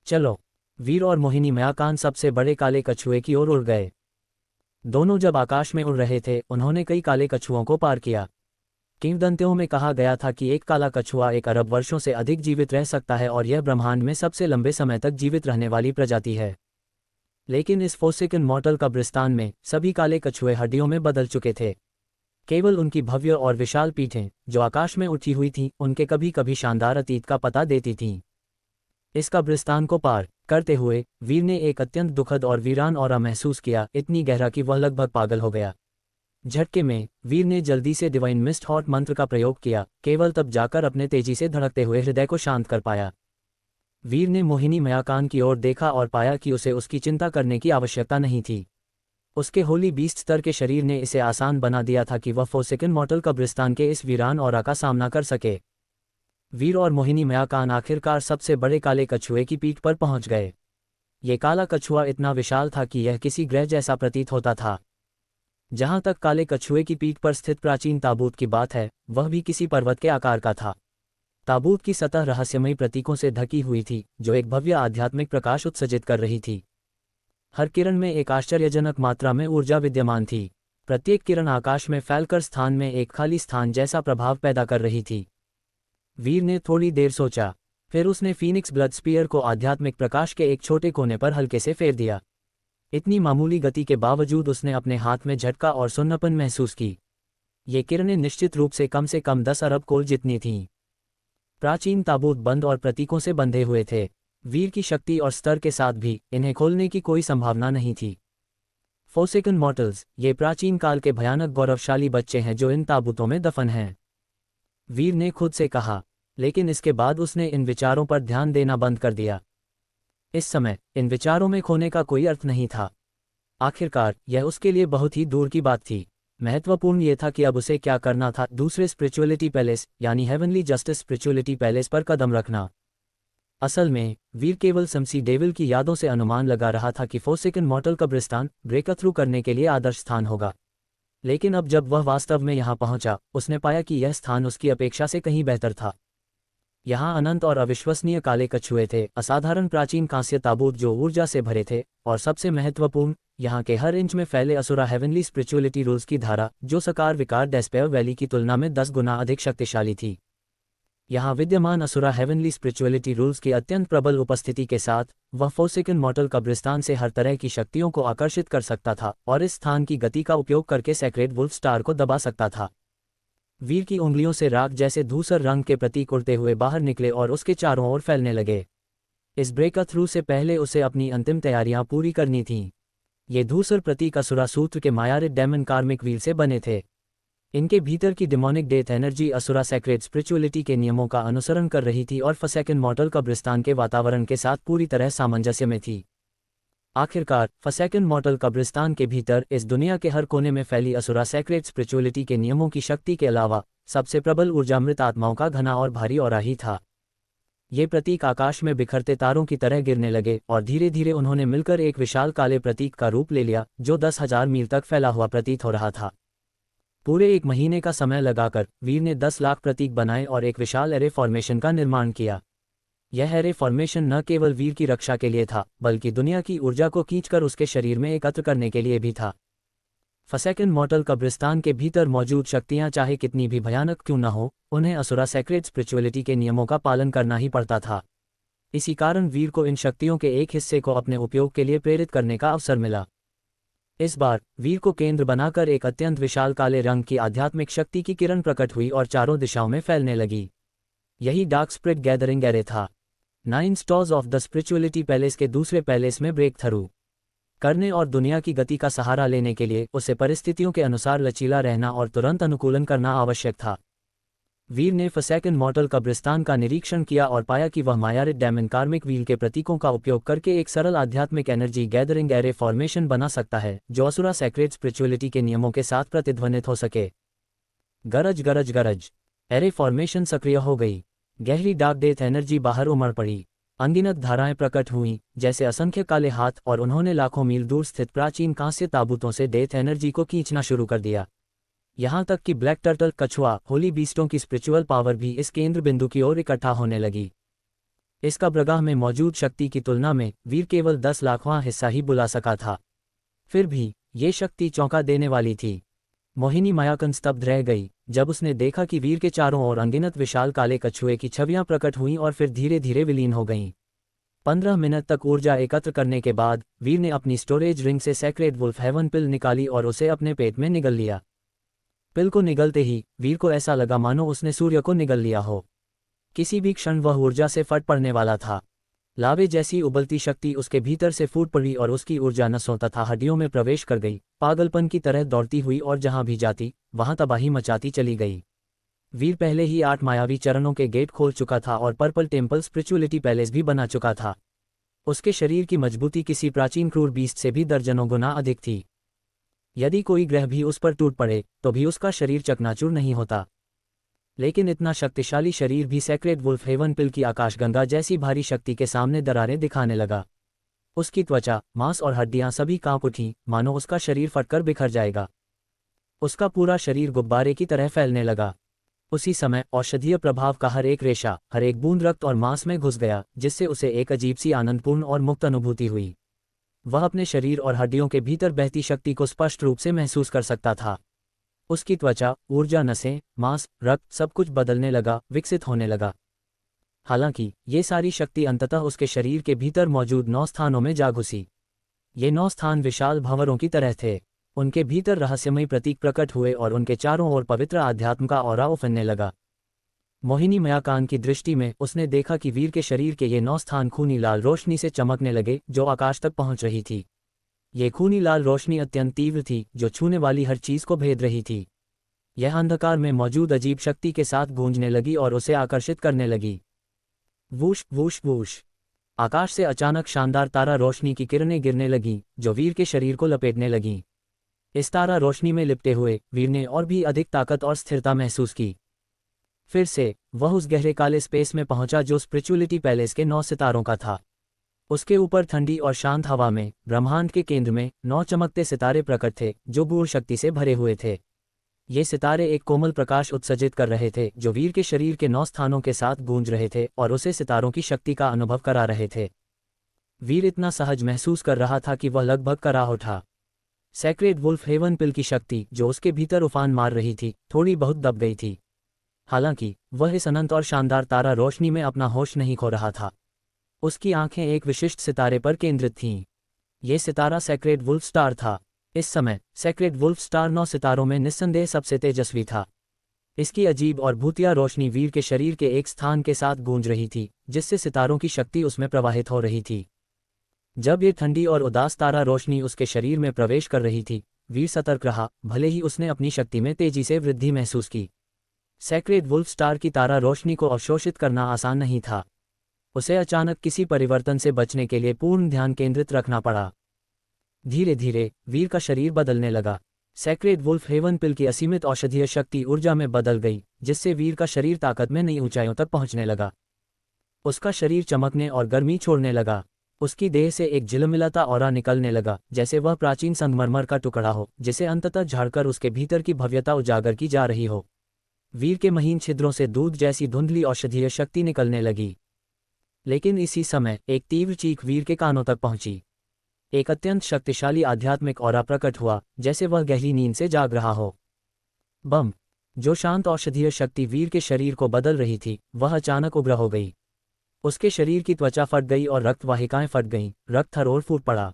चलो, वीर और मोहिनी मयाकान सबसे बड़े काले कछुए की ओर उड़ गए। दोनों जब आकाश में उड़ रहे थे, उन्होंने कई काले कछुओं को पार किया। किंवदंतियों में कहा गया था कि एक काला कछुआ 1 अरब वर्षों से अधिक जीवित रह सकता है और यह ब्रह्मांड में सबसे लंबे समय तक जीवित रहने वाली प्रजाति है। लेकिन इस फोर्सेकन मॉर्टल कब्रिस्तान में सभी काले कछुए हड्डियों में बदल चुके थे। केवल उनकी भव्य और विशाल पीठें, जो आकाश में उठी हुई थीं, उनके कभी कभी शानदार अतीत का पता देती थीं। इस कब्रिस्तान को पार करते हुए वीर ने एक अत्यंत दुखद और वीरान ऑरा महसूस किया, इतनी गहरा कि वह लगभग पागल हो गया। झटके में वीर ने जल्दी से डिवाइन मिस्ट हॉट मंत्र का प्रयोग किया, केवल तब जाकर अपने तेजी से धड़कते हुए हृदय को शांत कर पाया। वीर ने मोहिनी मयाकान की ओर देखा और पाया कि उसे उसकी चिंता करने की आवश्यकता नहीं थी। उसके होली बीस्ट स्तर के शरीर ने इसे आसान बना दिया था कि वह फोर्सेकन मॉर्टल कब्रिस्तान के इस वीरान ऑरा का सामना कर सके। वीर और मोहिनी मयाकान आखिरकार सबसे बड़े काले कछुए की पीठ पर पहुंच गए। ये काला कछुआ इतना विशाल था कि यह किसी ग्रह जैसा प्रतीत होता था। जहां तक काले कछुए की पीठ पर स्थित प्राचीन ताबूत की बात है, वह भी किसी पर्वत के आकार का था। ताबूत की सतह रहस्यमयी प्रतीकों से ढकी हुई थी, जो एक भव्य आध्यात्मिक प्रकाश उत्सर्जित कर रही थी। हर किरण में एक आश्चर्यजनक मात्रा में ऊर्जा विद्यमान थी। प्रत्येक किरण आकाश में फैलकर स्थान में एक खाली स्थान जैसा प्रभाव पैदा कर रही थी। वीर ने थोड़ी देर सोचा, फिर उसने फीनिक्स ब्लड स्पीयर को आध्यात्मिक प्रकाश के एक छोटे कोने पर हल्के से फेर दिया। इतनी मामूली गति के बावजूद उसने अपने हाथ में झटका और सुन्नपन महसूस की। ये किरणें निश्चित रूप से कम 10 अरब कोल जितनी थीं। प्राचीन ताबूत बंद और प्रतीकों से बंधे हुए थे। वीर की शक्ति और स्तर के साथ भी इन्हें खोलने की कोई संभावना नहीं थी। फोर्सेकन मॉर्टल्स, ये प्राचीन काल के भयानक गौरवशाली बच्चे हैं जो इन ताबूतों में दफन हैं, वीर ने खुद से कहा। लेकिन इसके बाद उसने इन विचारों पर ध्यान देना बंद कर दिया। इस समय इन विचारों में खोने का कोई अर्थ नहीं था। आखिरकार यह उसके लिए बहुत ही दूर की बात थी। महत्वपूर्ण यह था कि अब उसे क्या करना था, दूसरे स्पिरिचुअलिटी पैलेस यानी हेवनली जस्टिस स्पिरिचुअलिटी पैलेस पर कदम रखना। असल में वीर केवल समसी डेविल की यादों से अनुमान लगा रहा था कि फोर्सेकन मॉर्टल कब्रिस्तान ब्रेकथ्रू करने के लिए आदर्श स्थान होगा। लेकिन अब जब वह वास्तव में यहां पहुंचा, उसने पाया कि यह स्थान उसकी अपेक्षा से कहीं बेहतर था। यहां अनंत और अविश्वसनीय काले कछुए थे, असाधारण प्राचीन कांस्य ताबूत जो ऊर्जा से भरे थे, और सबसे महत्वपूर्ण, यहाँ के हर इंच में फैले असुरा हेवनली स्पिरिचुअलिटी रूल्स की धारा, जो सकार विकार डेस्पेयर वैली की तुलना में 10 गुना अधिक शक्तिशाली थी। यहाँ विद्यमान असुरा हेवनली स्पिरिचुअलिटी रूल्स की अत्यंत प्रबल उपस्थिति के साथ वह फोर्सेकन मॉर्टल कब्रिस्तान से हर तरह की शक्तियों को आकर्षित कर सकता था और इस स्थान की गति का उपयोग करके सैक्रेड वुल्फ स्टार को दबा सकता था। वीर की उंगलियों से राख जैसे धूसर रंग के प्रतीक उड़ते हुए बाहर निकले और उसके चारों ओर फैलने लगे। इस ब्रेकथ्रू से पहले उसे अपनी अंतिम तैयारियां पूरी करनी थीं। ये धूसर प्रतीक असुरा सूत्र के मायारित डेमन कार्मिक व्हील से बने थे। इनके भीतर की demonic death energy asura sacred spirituality के नियमों का अनुसरण कर रही थी और फोर्सेकन मॉर्टल कब्रिस्तान के वातावरण के साथ पूरी तरह सामंजस्य में थी। आखिरकार फोर्सेकन मॉर्टल कब्रिस्तान के भीतर इस दुनिया के हर कोने में फैली असुरा सैक्रेड स्पिरिचुअलिटी के नियमों की शक्ति के अलावा सबसे प्रबल ऊर्जामृत आत्माओं का घना और भारी ऑरा ही था। ये प्रतीक आकाश में बिखरते तारों की तरह गिरने लगे और धीरे धीरे उन्होंने मिलकर एक विशाल काले प्रतीक का रूप ले लिया जो 10,000 मील तक फैला हुआ प्रतीत हो रहा था। पूरे 1 महीने का समय लगाकर वीर ने 10 लाख प्रतीक बनाए और एक विशाल एरे फॉर्मेशन का निर्माण किया। यह एरे फॉर्मेशन न केवल वीर की रक्षा के लिए था बल्कि दुनिया की ऊर्जा को खींचकर उसके शरीर में एकत्र करने के लिए भी था। फॉरसैकन मॉर्टल कब्रिस्तान के भीतर मौजूद शक्तियां चाहे कितनी भी भयानक क्यों न हो, उन्हें असुरा सैक्रेड स्पिरिचुअलिटी के नियमों का पालन करना ही पड़ता था। इसी कारण वीर को इन शक्तियों के एक हिस्से को अपने उपयोग के लिए प्रेरित करने का अवसर मिला। इस बार वीर को केंद्र बनाकर एक अत्यंत विशाल काले रंग की आध्यात्मिक शक्ति की किरण प्रकट हुई और चारों दिशाओं में फैलने लगी। यही डार्क स्पिरिट गैदरिंग एरे था। 9 stores of the spirituality palace के दूसरे पैलेस में ब्रेक थ्रू करने और दुनिया की गति का सहारा लेने के लिए उसे परिस्थितियों के अनुसार लचीला रहना और तुरंत अनुकूलन करना आवश्यक था। वीर ने फॉरसैकन मॉर्टल कब्रिस्तान का निरीक्षण किया और पाया कि वह मायारिड डैमन कार्मिक व्हील के प्रतीकों का उपयोग करके एक सरल आध्यात्मिक एनर्जी गैदरिंग एरे फॉर्मेशन बना सकता है जो असुरा सैक्रेड स्पिरिचुअलिटी के नियमों के साथ प्रतिध्वनित हो सके। गरज गरज गरज, एरे फॉर्मेशन सक्रिय हो गई। गहरी डार्क डेथ एनर्जी बाहर उमड़ पड़ी। अनगिनत धाराएं प्रकट हुईं जैसे असंख्य काले हाथ, और उन्होंने लाखों मील दूर स्थित प्राचीन कांस्य ताबूतों से डेथ एनर्जी को खींचना शुरू कर दिया। यहाँ तक कि ब्लैक टर्टल, कछुआ, होली बीस्टों की स्पिरिचुअल पावर भी इस केंद्र बिंदु की ओर इकट्ठा होने लगी। इस कब्रगाह में मौजूद शक्ति की तुलना में वीर केवल 10 लाखवां हिस्सा ही बुला सका था। फिर भी ये शक्ति चौंका देने वाली थी। मोहिनी मायाकन स्तब्ध रह गई जब उसने देखा कि वीर के चारों ओर अनगिनत विशाल काले कछुए की छवियां प्रकट हुईं और फिर धीरे धीरे विलीन हो गईं। 15 मिनट तक ऊर्जा एकत्र करने के बाद वीर ने अपनी स्टोरेज रिंग से सैक्रेड वुल्फ हेवन पिल निकाली और उसे अपने पेट में निगल लिया। पिल को निगलते ही वीर को ऐसा लगा मानो उसने सूर्य को निगल लिया हो। किसी भी क्षण वह ऊर्जा से फट पड़ने वाला था। लावे जैसी उबलती शक्ति उसके भीतर से फूट पड़ी और उसकी ऊर्जा नसों तथा हड्डियों में प्रवेश कर गई, पागलपन की तरह दौड़ती हुई, और जहां भी जाती वहां तबाही मचाती चली गई। वीर पहले ही 8 मायावी चरणों के गेट खोल चुका था और पर्पल टेम्पल स्पिरिचुअलिटी पैलेस भी बना चुका था। उसके शरीर की मजबूती किसी प्राचीन क्रूर बीस्ट से भी दर्जनों गुना अधिक थी। यदि कोई ग्रह भी उस पर टूट पड़े तो भी उसका शरीर चकनाचूर नहीं होता। लेकिन इतना शक्तिशाली शरीर भी सैक्रेड वुल्फ हेवन पिल की आकाशगंगा जैसी भारी शक्ति के सामने दरारें दिखाने लगा। उसकी त्वचा, मांस और हड्डियां सभी कांप उठीं, मानो उसका शरीर फटकर बिखर जाएगा। उसका पूरा शरीर गुब्बारे की तरह फैलने लगा। उसी समय औषधीय प्रभाव का हर एक रेशा, हर एक बूंद रक्त और मांस में घुस गया, जिससे उसे एक अजीब सी आनंदपूर्ण और मुक्त अनुभूति हुई। वह अपने शरीर और हड्डियों के भीतर बहती शक्ति को स्पष्ट रूप से महसूस कर सकता था। उसकी त्वचा, ऊर्जा, नसें, मांस, रक्त सब कुछ बदलने लगा, विकसित होने लगा। हालांकि ये सारी शक्ति अंततः उसके शरीर के भीतर मौजूद 9 स्थानों में जा घुसी। ये 9 स्थान विशाल भंवरों की तरह थे। उनके भीतर रहस्यमयी प्रतीक प्रकट हुए और उनके चारों ओर पवित्र आध्यात्म का ऑरा उफनने लगा। मोहिनी मयाकान की दृष्टि में उसने देखा कि वीर के शरीर के ये 9 स्थान खूनी लाल रोशनी से चमकने लगे जो आकाश तक पहुंच रही थी। ये खूनी लाल रोशनी अत्यंत तीव्र थी जो छूने वाली हर चीज को भेद रही थी। यह अंधकार में मौजूद अजीब शक्ति के साथ गूंजने लगी और उसे आकर्षित करने लगी। वूश वूश वूश, आकाश से अचानक शानदार तारा रोशनी की किरणें गिरने लगीं जो वीर के शरीर को लपेटने लगीं। इस तारा रोशनी में लिपटे हुए वीर ने और भी अधिक ताकत और स्थिरता महसूस की। फिर से वह उस गहरे काले स्पेस में पहुंचा जो स्पिरिचुअलिटी पैलेस के 9 सितारों का था। उसके ऊपर ठंडी और शांत हवा में ब्रह्मांड के केंद्र में 9 चमकते सितारे प्रकट थे जो गूढ़ शक्ति से भरे हुए थे। ये सितारे एक कोमल प्रकाश उत्सर्जित कर रहे थे जो वीर के शरीर के 9 स्थानों के साथ गूंज रहे थे और उसे सितारों की शक्ति का अनुभव करा रहे थे। वीर इतना सहज महसूस कर रहा था कि वह लगभग करा उठा। सैक्रेड वुल्फ हेवन पिल की शक्ति जो उसके भीतर उफान मार रही थी थोड़ी बहुत दब गई थी। हालांकि वह इस अनंत और शानदार तारा रोशनी में अपना होश नहीं खो रहा था। उसकी आंखें एक विशिष्ट सितारे पर केंद्रित थीं। ये सितारा सैक्रेड वुल्फ स्टार था। इस समय सैक्रेड वुल्फ स्टार 9 सितारों में निस्संदेह सबसे तेजस्वी था। इसकी अजीब और भूतिया रोशनी वीर के शरीर के एक स्थान के साथ गूंज रही थी जिससे सितारों की शक्ति उसमें प्रवाहित हो रही थी। जब ये ठंडी और उदास तारा रोशनी उसके शरीर में प्रवेश कर रही थी, वीर सतर्क रहा, भले ही उसने अपनी शक्ति में तेजी से वृद्धि महसूस की। सैक्रेड वुल्फ स्टार की तारा रोशनी को अवशोषित करना आसान नहीं था। उसे अचानक किसी परिवर्तन से बचने के लिए पूर्ण ध्यान केंद्रित रखना पड़ा। धीरे धीरे वीर का शरीर बदलने लगा। सैक्रेड वुल्फ हेवन पिल की असीमित औषधीय शक्ति ऊर्जा में बदल गई जिससे वीर का शरीर ताकत में नई ऊंचाइयों तक पहुंचने लगा। उसका शरीर चमकने और गर्मी छोड़ने लगा। उसकी देह से एक झिलमिलाता ऑरा निकलने लगा, जैसे वह प्राचीन संगमरमर का टुकड़ा हो जिसे अंततः झाड़कर उसके भीतर की भव्यता उजागर की जा रही हो। वीर के महीन छिद्रों से दूध जैसी धुंधली औषधीय शक्ति निकलने लगी। लेकिन इसी समय एक तीव्र चीख वीर के कानों तक पहुंची। एक अत्यंत शक्तिशाली आध्यात्मिक ऑरा प्रकट हुआ, जैसे वह गहरी नींद से जाग रहा हो। बम! जो शांत औषधीय शक्ति वीर के शरीर को बदल रही थी, वह अचानक उग्र हो गई। उसके शरीर की त्वचा फट गई और रक्त वाहिकाएं फट गईं, रक्त हर ओर फूट पड़ा।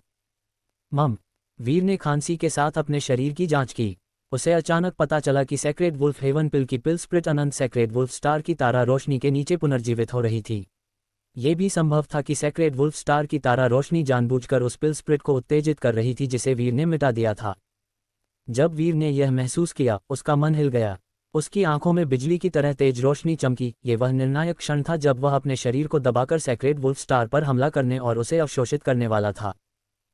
मम! वीर ने खांसी के साथ अपने शरीर की जांच की। उसे अचानक पता चला कि सेक्रेड वुल्फ हेवन पिल की पिल स्प्रिट अनंत सेक्रेड वुल्फ स्टार की तारा रोशनी के नीचे पुनर्जीवित हो रही थी। ये भी संभव था कि सेक्रेड वुल्फ स्टार की तारा रोशनी जानबूझकर उस पिल स्प्रिट को उत्तेजित कर रही थी जिसे वीर ने मिटा दिया था। जब वीर ने यह महसूस किया, उसका मन हिल गया। उसकी आंखों में बिजली की तरह तेज रोशनी चमकी। ये वह निर्णायक क्षण था जब वह अपने शरीर को दबाकर सेक्रेड वुल्फ स्टार पर हमला करने और उसे अवशोषित करने वाला था।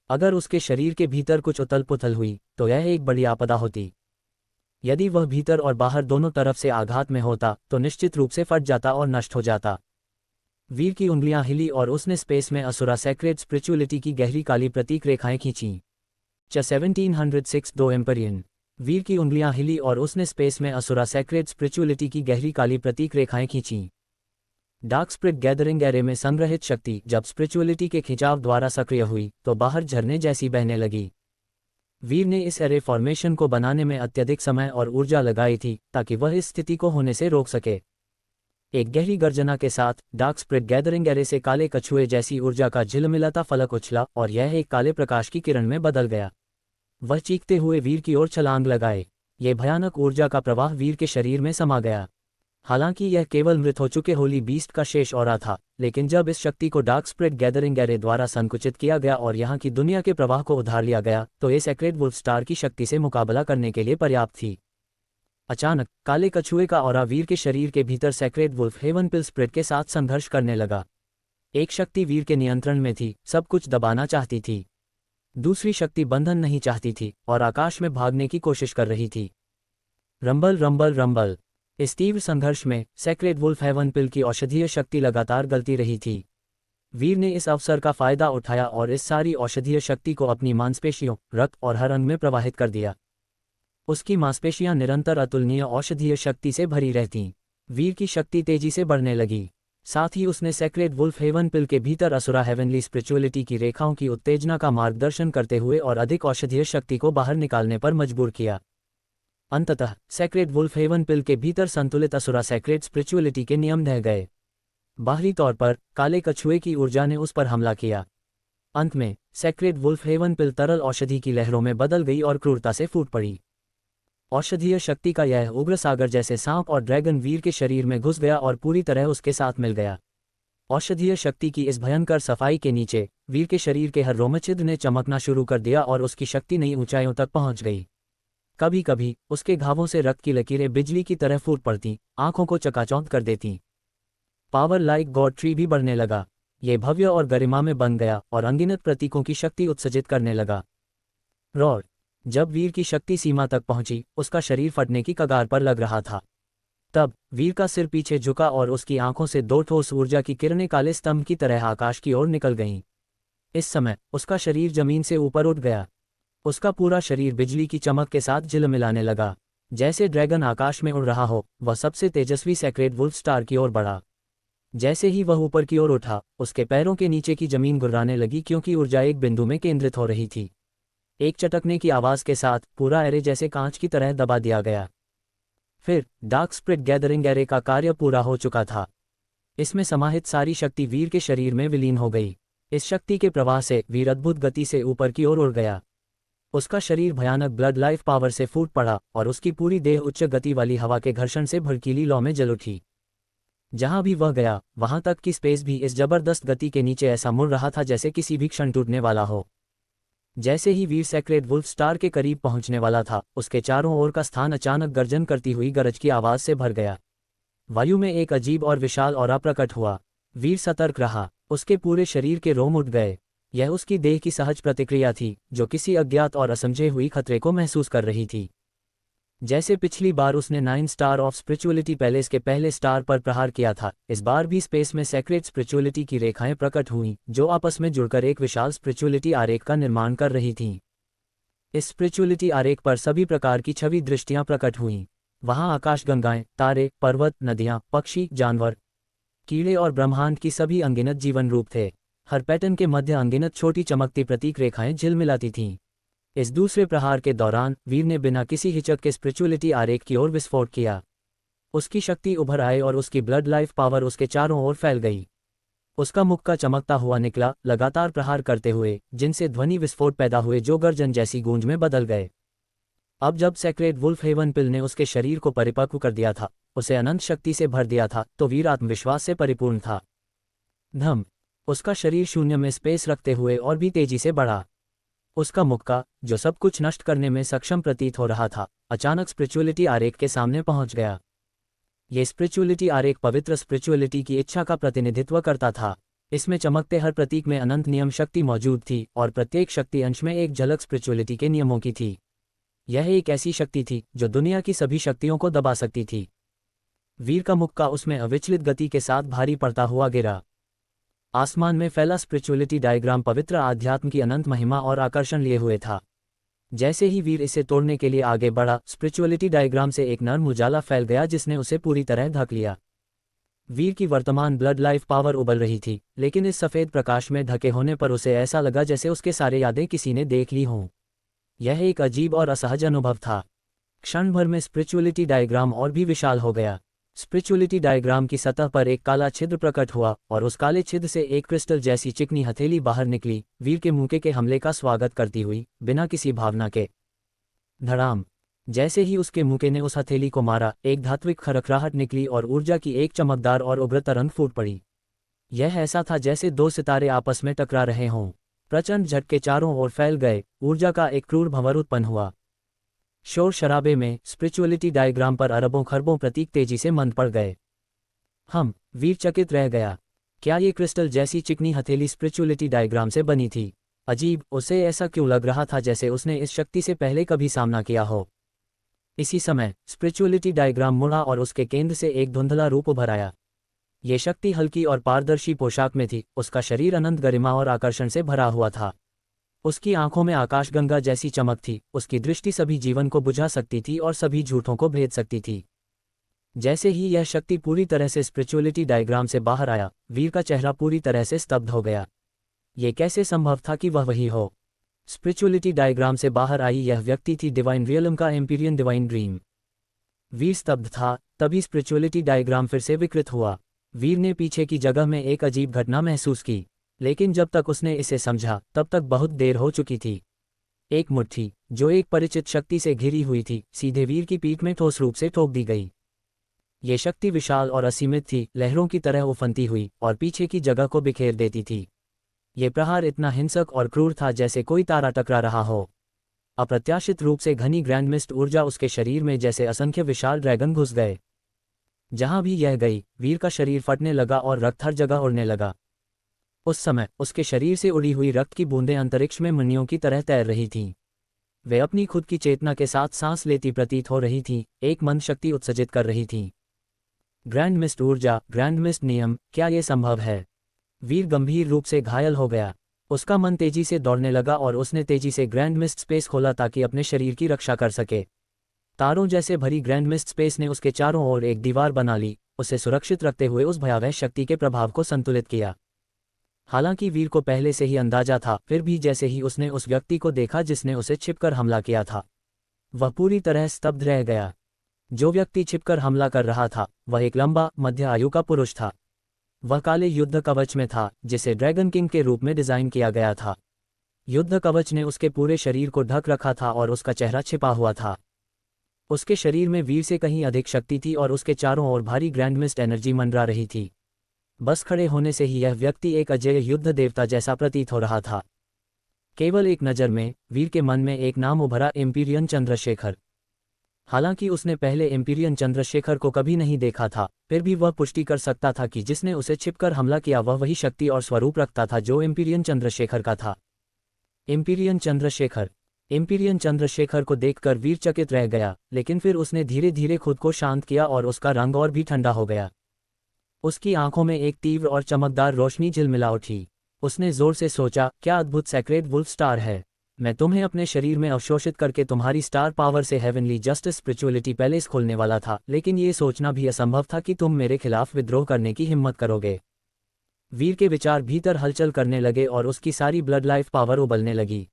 अगर उसके शरीर के भीतर कुछ उथल पुथल हुई तो यह एक बड़ी आपदा होती। यदि वह भीतर और बाहर दोनों तरफ से आघात में होता तो निश्चित रूप से फट जाता और नष्ट हो जाता। वीर की उंगलियां हिली और उसने स्पेस में असुरा सेक्रेड स्पिरिचुअलिटी की गहरी काली प्रतीक रेखाएं खींचीं। 1706 दो एम्परियन। वीर की उंगलियां हिली और उसने स्पेस में असुरा सेक्रेड स्पिरिचुअलिटी की गहरी काली प्रतीक रेखाएं खींचीं। डार्क स्प्रिट गैदरिंग एरे में संग्रहित शक्ति जब स्पिरिचुअलिटी के खिंचाव द्वारा सक्रिय हुई तो बाहर झरने जैसी बहने लगी। वीर ने इस एरे फॉर्मेशन को बनाने में अत्यधिक समय और ऊर्जा लगाई थी ताकि वह इस स्थिति को होने से रोक सके। एक गहरी गर्जना के साथ डार्क स्प्रिट गैदरिंग एरे से काले कछुए जैसी ऊर्जा का झिलमिलाता फलक उछला और यह एक काले प्रकाश की किरण में बदल गया। वह चीखते हुए वीर की ओर छलांग लगाए। ये भयानक ऊर्जा का प्रवाह वीर के शरीर में समा गया। हालांकि यह केवल मृत हो चुके होली बीस्ट का शेष ऑरा था, लेकिन जब इस शक्ति को डार्क स्प्रिट गैदरिंग एरे द्वारा संकुचित किया गया और यहाँ की दुनिया के प्रवाह को उधार लिया गया तो ये सेक्रेड वुल्फ स्टार की शक्ति से मुकाबला करने के लिए पर्याप्त थी। अचानक काले कछुए का ऑरा वीर के शरीर के भीतर सेक्रेड वुल्फ हेवन पिल स्प्रिट के साथ संघर्ष करने लगा। एक शक्ति वीर के नियंत्रण में थी, सब कुछ दबाना चाहती थी। दूसरी शक्ति बंधन नहीं चाहती थी और आकाश में भागने की कोशिश कर रही थी। Rumble rumble rumble. इस तीव्र संघर्ष में सेक्रेड वुल्फ हेवन पिल की औषधीय शक्ति लगातार गलती रही थी। वीर ने इस अवसर का फायदा उठाया और इस सारी औषधीय शक्ति को अपनी मांसपेशियों, रक्त और हर अंग में प्रवाहित कर दिया। उसकी मांसपेशियां निरंतर अतुलनीय औषधीय शक्ति से भरी रहतीं। वीर की शक्ति तेजी से बढ़ने लगी। साथ ही उसने सेक्रेड वुल्फ हेवन पिल के भीतर असुरा हेवनली स्पिरिचुअलिटी की रेखाओं की उत्तेजना का मार्गदर्शन करते हुए और अधिक औषधीय शक्ति को बाहर निकालने पर मजबूर किया। अंततः सेक्रेड वुल्फ हेवन पिल के भीतर संतुलित असुरा सेक्रेड स्पिरिचुअलिटी के नियम ढह गए। बाहरी तौर पर काले कछुए की ऊर्जा ने उस पर हमला किया। अंत में सेक्रेड वुल्फ हेवन पिल तरल औषधि की लहरों में बदल गई और क्रूरता से फूट पड़ी। औषधीय शक्ति का यह उग्र सागर जैसे सांप और ड्रैगन वीर के शरीर में घुस गया और पूरी तरह उसके साथ मिल गया। औषधीय शक्ति की इस भयंकर सफाई के नीचे वीर के शरीर के हर रोमछिद्र ने चमकना शुरू कर दिया और उसकी शक्ति नई ऊंचाइयों तक पहुंच गई। कभी कभी उसके घावों से रक्त की लकीरें बिजली की तरह फूट पड़ती, आंखों को चकाचौंध कर देती। पावर लाइक गॉड ट्री भी बढ़ने लगा। ये भव्य और गरिमा में बन गया और अनगिनत प्रतीकों की शक्ति उत्सर्जित करने लगा। रॉड। जब वीर की शक्ति सीमा तक पहुंची, उसका शरीर फटने की कगार पर लग रहा था। तब वीर का सिर पीछे झुका और उसकी आंखों से दो ठोस ऊर्जा की किरणें काले स्तंभ की तरह आकाश की ओर निकल गईं। इस समय उसका शरीर जमीन से ऊपर उठ गया। उसका पूरा शरीर बिजली की चमक के साथ झिलमिलाने लगा। जैसे ड्रैगन आकाश में उड़ रहा हो, वह सबसे तेजस्वी सेक्रेड वुल्फ स्टार की ओर बढ़ा। जैसे ही वह ऊपर की ओर उठा, उसके पैरों के नीचे की जमीन गुर्राने लगी क्योंकि ऊर्जा एक बिंदु में केंद्रित हो रही थी। एक चटकने की आवाज के साथ पूरा एरे जैसे कांच की तरह दबा दिया गया। फिर डार्क स्प्रिट गैदरिंग एरे का कार्य पूरा हो चुका था। इसमें समाहित सारी शक्ति वीर के शरीर में विलीन हो गई। इस शक्ति के प्रवाह से वीर अद्भुत गति से ऊपर की ओर उड़ गया। उसका शरीर भयानक ब्लड लाइफ पावर से फूट पड़ा और उसकी पूरी देह उच्च गति वाली हवा के घर्षण से भड़कीली लौ में जल उठी। जहां भी वह गया, वहां तक कि स्पेस भी इस जबरदस्त गति के नीचे ऐसा मुड़ रहा था जैसे किसी भी क्षण टूटने वाला हो। जैसे ही वीर सेक्रेड वुल्फ स्टार के करीब पहुंचने वाला था, उसके चारों ओर का स्थान अचानक गर्जन करती हुई गरज की आवाज से भर गया। वायु में एक अजीब और विशाल ऑरा प्रकट हुआ। वीर सतर्क रहा। उसके पूरे शरीर के रोम उठ गए। यह उसकी देह की सहज प्रतिक्रिया थी, जो किसी अज्ञात और असमझे हुई खतरे को महसूस कर रही थी। जैसे पिछली बार उसने 9 स्टार ऑफ स्पिरिचुअलिटी पैलेस के पहले स्टार पर प्रहार किया था, इस बार भी स्पेस में सेक्रेट स्पिरिचुअलिटी की रेखाएं प्रकट हुईं, जो आपस में जुड़कर एक विशाल स्पिरिचुअलिटी आरेख का निर्माण कर रही थीं। इस स्पिरिचुअलिटी आरेख पर सभी प्रकार की छवि दृष्टियां प्रकट हुईं। वहां आकाशगंगाएं, तारे, पर्वत, नदियां, पक्षी, जानवर, कीड़े और ब्रह्मांड की सभी अनगिनत जीवन रूप थे। हर पैटर्न के मध्य अनगिनत छोटी चमकती प्रतीक रेखाएं झिलमिलाती थीं। इस दूसरे प्रहार के दौरान वीर ने बिना किसी हिचक के स्पिरिचुअलिटी आरेख की ओर विस्फोट किया। उसकी शक्ति उभर आई और उसकी ब्लड लाइफ पावर उसके चारों ओर फैल गई। उसका मुख का चमकता हुआ निकला, लगातार प्रहार करते हुए, जिनसे ध्वनि विस्फोट पैदा हुए जो गर्जन जैसी गूंज में बदल गए। अब जब सेक्रेट वुल्फ हेवन पिल ने उसके शरीर को परिपक्व कर दिया था, उसे अनंत शक्ति से भर दिया था, तो वीर आत्मविश्वास से परिपूर्ण था। धम। उसका शरीर शून्य में स्पेस रखते हुए और भी तेजी से बढ़ा। उसका मुक्का, जो सब कुछ नष्ट करने में सक्षम प्रतीत हो रहा था, अचानक स्पिरिचुअलिटी आरेख के सामने पहुंच गया। ये स्पिरिचुअलिटी आरेख पवित्र स्पिरिचुअलिटी की इच्छा का प्रतिनिधित्व करता था। इसमें चमकते हर प्रतीक में अनंत नियम शक्ति मौजूद थी और प्रत्येक शक्ति अंश में एक झलक स्पिरिचुअलिटी के नियमों की थी। यह एक ऐसी शक्ति थी जो दुनिया की सभी शक्तियों को दबा सकती थी। वीर का मुक्का उसमें अविचलित गति के साथ भारी पड़ता हुआ गिरा। आसमान में फैला स्पिरिचुअलिटी डायग्राम पवित्र आध्यात्म की अनंत महिमा और आकर्षण लिए हुए था। जैसे ही वीर इसे तोड़ने के लिए आगे बढ़ा, स्पिरिचुअलिटी डायग्राम से एक नर्म उजाला फैल गया जिसने उसे पूरी तरह ढक लिया। वीर की वर्तमान ब्लड लाइफ पावर उबल रही थी, लेकिन इस सफ़ेद प्रकाश में ढके होने पर उसे ऐसा लगा जैसे उसके सारे यादें किसी ने देख ली हों। यह एक अजीब और असहज अनुभव था। क्षण भर में स्पिरिचुअलिटी डायग्राम और भी विशाल हो गया। स्पिरिचुअलिटी डायग्राम की सतह पर एक काला छिद्र प्रकट हुआ और उस काले छिद्र से एक क्रिस्टल जैसी चिकनी हथेली बाहर निकली, वीर के मुक्के के हमले का स्वागत करती हुई, बिना किसी भावना के। धड़ाम। जैसे ही उसके मुक्के ने उस हथेली को मारा, एक धात्विक खरखराहट निकली और ऊर्जा की एक चमकदार और उग्र तरंग फूट पड़ी। यह ऐसा था जैसे दो सितारे आपस में टकरा रहे हों। प्रचंड झटके चारों ओर फैल गए, ऊर्जा का एक क्रूर भंवर उत्पन्न हुआ। शोर शराबे में स्पिरिचुअलिटी डायग्राम पर अरबों खरबों प्रतीक तेजी से मंद पड़ गए। वीर चकित रह गया। क्या ये क्रिस्टल जैसी चिकनी हथेली स्पिरिचुअलिटी डायग्राम से बनी थी? अजीब, उसे ऐसा क्यों लग रहा था जैसे उसने इस शक्ति से पहले कभी सामना किया हो। इसी समय स्पिरिचुअलिटी डायग्राम मुड़ा और उसके केंद्र से एक धुंधला रूप उभर आया। ये शक्ति हल्की और पारदर्शी पोशाक में थी, उसका शरीर अनंत गरिमा और आकर्षण से भरा हुआ था। उसकी आंखों में आकाशगंगा जैसी चमक थी, उसकी दृष्टि सभी जीवन को बुझा सकती थी और सभी झूठों को भेद सकती थी। जैसे ही यह शक्ति पूरी तरह से स्पिरिचुअलिटी डायग्राम से बाहर आया, वीर का चेहरा पूरी तरह से स्तब्ध हो गया। ये कैसे संभव था कि वह वही हो? स्पिरिचुअलिटी डायग्राम से बाहर आई यह व्यक्ति थी डिवाइन रियलम का एम्पीरियन डिवाइन ड्रीम। वीर स्तब्ध था, तभी स्पिरिचुअलिटी डायग्राम फिर से विकृत हुआ। वीर ने पीछे की जगह में एक अजीब घटना महसूस की, लेकिन जब तक उसने इसे समझा तब तक बहुत देर हो चुकी थी। एक मुट्ठी, जो एक परिचित शक्ति से घिरी हुई थी, सीधे वीर की पीठ में ठोस रूप से ठोक दी गई। ये शक्ति विशाल और असीमित थी, लहरों की तरह उफनती हुई और पीछे की जगह को बिखेर देती थी। ये प्रहार इतना हिंसक और क्रूर था जैसे कोई तारा टकरा रहा हो। अप्रत्याशित रूप से घनी ग्रैंड मिस्ट ऊर्जा उसके शरीर में जैसे असंख्य विशाल ड्रैगन घुस गए। जहां भी यह गई, वीर का शरीर फटने लगा और रक्त हर जगह उड़ने लगा। उस समय उसके शरीर से उड़ी हुई रक्त की बूंदें अंतरिक्ष में मणियों की तरह तैर रही थीं। वे अपनी खुद की चेतना के साथ सांस लेती प्रतीत हो रही थीं, एक मंद शक्ति उत्सर्जित कर रही थीं। ग्रैंड मिस्ट ऊर्जा, ग्रैंड मिस्ट नियम, क्या ये संभव है? वीर गंभीर रूप से घायल हो गया। उसका मन तेजी से दौड़ने लगा और उसने तेजी से ग्रैंड मिस्ट स्पेस खोला ताकि अपने शरीर की रक्षा कर सके। तारों जैसे भरी ग्रैंड मिस्ट स्पेस ने उसके चारों ओर एक दीवार बना ली, उसे सुरक्षित रखते हुए उस भयावह शक्ति के प्रभाव को संतुलित किया। हालांकि वीर को पहले से ही अंदाजा था, फिर भी जैसे ही उसने उस व्यक्ति को देखा जिसने उसे छिपकर हमला किया था, वह पूरी तरह स्तब्ध रह गया। जो व्यक्ति छिपकर हमला कर रहा था वह एक लंबा, मध्य आयु का पुरुष था। वह काले युद्ध कवच में था, जिसे ड्रैगन किंग के रूप में डिजाइन किया गया था। युद्ध कवच ने उसके पूरे शरीर को ढक रखा था और उसका चेहरा छिपा हुआ था। उसके शरीर में वीर से कहीं अधिक शक्ति थी और उसके चारों ओर भारी ग्रैंड मिस्ट एनर्जी मंडरा रही थी। बस खड़े होने से ही यह व्यक्ति एक अजेय युद्ध देवता जैसा प्रतीत हो रहा था। केवल एक नज़र में वीर के मन में एक नाम उभरा, एम्पीरियन चंद्रशेखर। हालांकि उसने पहले एम्पीरियन चंद्रशेखर को कभी नहीं देखा था, फिर भी वह पुष्टि कर सकता था कि जिसने उसे छिपकर हमला किया वह वही शक्ति और स्वरूप रखता था जो एम्पीरियन चंद्रशेखर का था। एम्पीरियन चंद्रशेखर, एम्पीरियन चंद्रशेखर को देखकर वीर चकित रह गया, लेकिन फिर उसने धीरे धीरे खुद को शांत किया और उसका रंग और भी ठंडा हो गया। उसकी आंखों में एक तीव्र और चमकदार रोशनी झिलमिला उठी। उसने जोर से सोचा, क्या अद्भुत सेक्रेड वुल्फ स्टार है। मैं तुम्हें अपने शरीर में अवशोषित करके तुम्हारी स्टार पावर से हेवनली जस्टिस स्पिरिचुअलिटी पैलेस खोलने वाला था, लेकिन ये सोचना भी असंभव था कि तुम मेरे खिलाफ विद्रोह करने की हिम्मत करोगे। वीर के विचार भीतर हलचल करने लगे और उसकी सारी ब्लड लाइफ पावर उबलने लगी।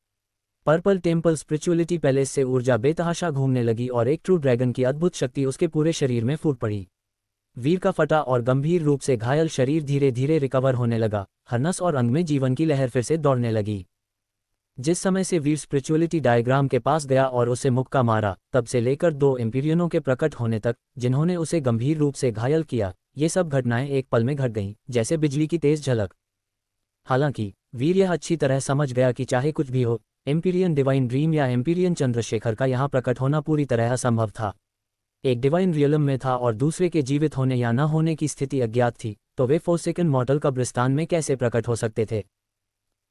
पर्पल टेम्पल स्पिरिचुअलिटी पैलेस से ऊर्जा बेतहाशा घूमने लगी और एक ट्रू ड्रैगन की अद्भुत शक्ति उसके पूरे शरीर में फूट पड़ी। वीर का फटा और गंभीर रूप से घायल शरीर धीरे धीरे रिकवर होने लगा, हर नस और अंग में जीवन की लहर फिर से दौड़ने लगी। जिस समय से वीर स्पिरिचुअलिटी डायग्राम के पास गया और उसे मुक्का मारा, तब से लेकर 2 एम्पीरियनों के प्रकट होने तक, जिन्होंने उसे गंभीर रूप से घायल किया, ये सब घटनाएं एक पल में घट गईं, जैसे बिजली की तेज झलक। हालांकि वीर यह अच्छी तरह समझ गया कि चाहे कुछ भी हो, एम्पीरियन डिवाइन ड्रीम या एम्पीरियन चंद्रशेखर का यहाँ प्रकट होना पूरी तरह असंभव था। एक डिवाइन रियलम में था और दूसरे के जीवित होने या न होने की स्थिति अज्ञात थी, तो वे फोर्सेकन मॉर्टल कब्रिस्तान में कैसे प्रकट हो सकते थे।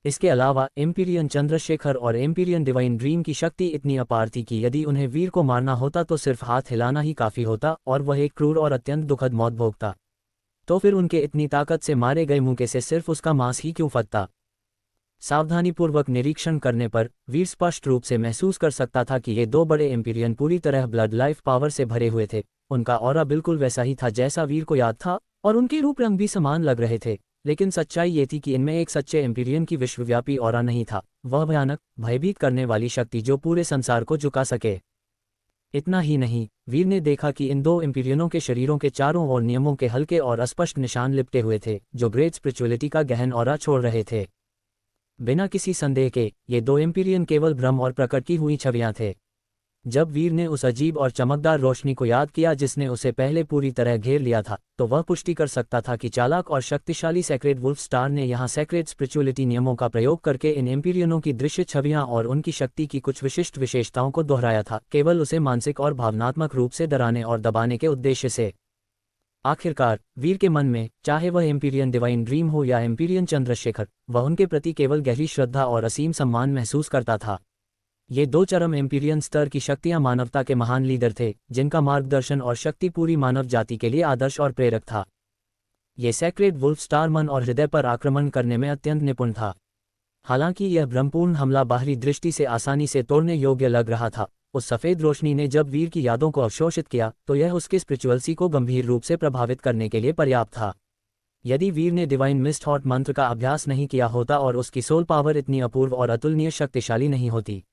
इसके अलावा एम्पीरियन चंद्रशेखर और एम्पीरियन डिवाइन ड्रीम की शक्ति इतनी अपार थी कि यदि उन्हें वीर को मारना होता तो सिर्फ हाथ हिलाना ही काफ़ी होता और वह एक क्रूर और अत्यंत दुखद मौत भोगता। तो फिर उनके इतनी ताकत से मारे गए मुके से सिर्फ उसका मांस ही क्यों फटता। सावधानीपूर्वक निरीक्षण करने पर वीर स्पष्ट रूप से महसूस कर सकता था कि ये 2 बड़े एम्पीरियन पूरी तरह ब्लड लाइफ पावर से भरे हुए थे। उनका ऑरा बिल्कुल वैसा ही था जैसा वीर को याद था, और उनके रूप रंग भी समान लग रहे थे, लेकिन सच्चाई ये थी कि इनमें एक सच्चे एम्पीरियन की विश्वव्यापी ऑरा नहीं था, वह भयानक, भयभीत करने वाली शक्ति जो पूरे संसार को झुका सके। इतना ही नहीं, वीर ने देखा कि इन 2 एम्पीरियनों के शरीरों के चारों ओर नियमों के हल्के और अस्पष्ट निशान लिपटे हुए थे, जो ग्रेट स्पिरिचुअलिटी का गहन ऑरा छोड़ रहे थे। बिना किसी संदेह के, ये 2 एम्पीरियन केवल भ्रम और प्रकट की हुई छवियां थे। जब वीर ने उस अजीब और चमकदार रोशनी को याद किया जिसने उसे पहले पूरी तरह घेर लिया था, तो वह पुष्टि कर सकता था कि चालाक और शक्तिशाली सेक्रेड वुल्फ स्टार ने यहाँ सेक्रेड स्पिरिचुअलिटी नियमों का प्रयोग करके इन एम्पीरियनों की दृश्य छवियां और उनकी शक्ति की कुछ विशिष्ट विशेषताओं को दोहराया था, केवल उसे मानसिक और भावनात्मक रूप से डराने और दबाने के उद्देश्य से। आखिरकार वीर के मन में, चाहे वह एम्पीरियन डिवाइन ड्रीम हो या एम्पीरियन चंद्रशेखर, वह उनके प्रति केवल गहरी श्रद्धा और असीम सम्मान महसूस करता था। ये 2 चरम एम्पीरियन स्तर की शक्तियां मानवता के महान लीडर थे, जिनका मार्गदर्शन और शक्ति पूरी मानव जाति के लिए आदर्श और प्रेरक था। ये सेक्रेड वुल्फ स्टार मन और हृदय पर आक्रमण करने में अत्यंत निपुण था। हालांकि यह भ्रमपूर्ण हमला बाहरी दृष्टि से आसानी से तोड़ने योग्य लग रहा था, उस सफ़ेद रोशनी ने जब वीर की यादों को अवशोषित किया तो यह उसके स्पिरिचुअलिटी को गंभीर रूप से प्रभावित करने के लिए पर्याप्त था। यदि वीर ने डिवाइन मिस्ट हॉट मंत्र का अभ्यास नहीं किया होता और उसकी सोल पावर इतनी अपूर्व और अतुलनीय शक्तिशाली नहीं होती,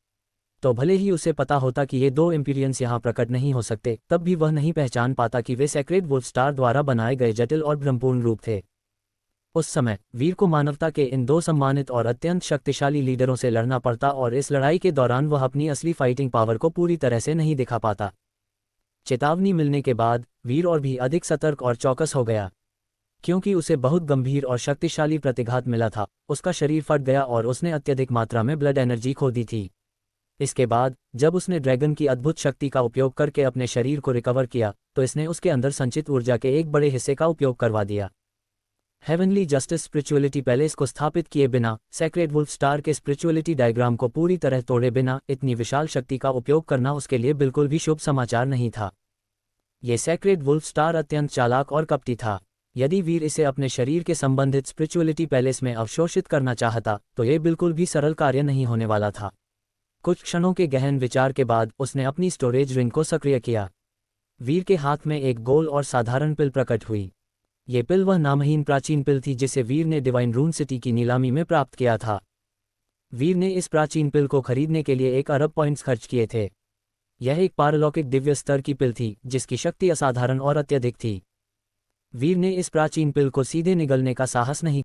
तो भले ही उसे पता होता कि ये 2 एम्पीरियंस यहाँ प्रकट नहीं हो सकते, तब भी वह नहीं पहचान पाता कि वे सेक्रेड वुल्फ स्टार द्वारा बनाए गए जटिल और भ्रमपूर्ण रूप थे। उस समय वीर को मानवता के इन 2 सम्मानित और अत्यंत शक्तिशाली लीडरों से लड़ना पड़ता और इस लड़ाई के दौरान वह अपनी असली फाइटिंग पावर को पूरी तरह से नहीं दिखा पाता। चेतावनी मिलने के बाद वीर और भी अधिक सतर्क और चौकस हो गया, क्योंकि उसे बहुत गंभीर और शक्तिशाली प्रतिघात मिला था। उसका शरीर फट गया और उसने अत्यधिक मात्रा में ब्लड एनर्जी खो दी थी। इसके बाद जब उसने ड्रैगन की अद्भुत शक्ति का उपयोग करके अपने शरीर को रिकवर किया, तो इसने उसके अंदर संचित ऊर्जा के एक बड़े हिस्से का उपयोग करवा दिया। हेवनली जस्टिस स्पिरिचुअलिटी पैलेस को स्थापित किए बिना, सेक्रेड वुल्फ स्टार के स्पिरिचुअलिटी डायग्राम को पूरी तरह तोड़े बिना इतनी विशाल शक्ति का उपयोग करना उसके लिए बिल्कुल भी शुभ समाचार नहीं था। ये सेक्रेड वुल्फ स्टार अत्यंत चालाक और कपटी था। यदि वीर इसे अपने शरीर के संबंधित स्पिरिचुअलिटी पैलेस में अवशोषित करना चाहता, तो यह बिल्कुल भी सरल कार्य नहीं होने वाला था। कुछ क्षणों के गहन विचार के बाद उसने अपनी स्टोरेज रिंग को सक्रिय किया। वीर के हाथ में एक गोल और साधारण पिल प्रकट हुई। ये पिल वह नामहीन प्राचीन पिल थी जिसे वीर ने डिवाइन रून सिटी की नीलामी में प्राप्त किया था। वीर ने इस प्राचीन पिल को खरीदने के लिए 1 अरब पॉइंट्स खर्च किए थे। यह एक पारलौकिक दिव्य स्तर की पिल थी जिसकी शक्ति असाधारण और अत्यधिक थी। वीर ने इस प्राचीन पिल को सीधे निगलने का साहस नहीं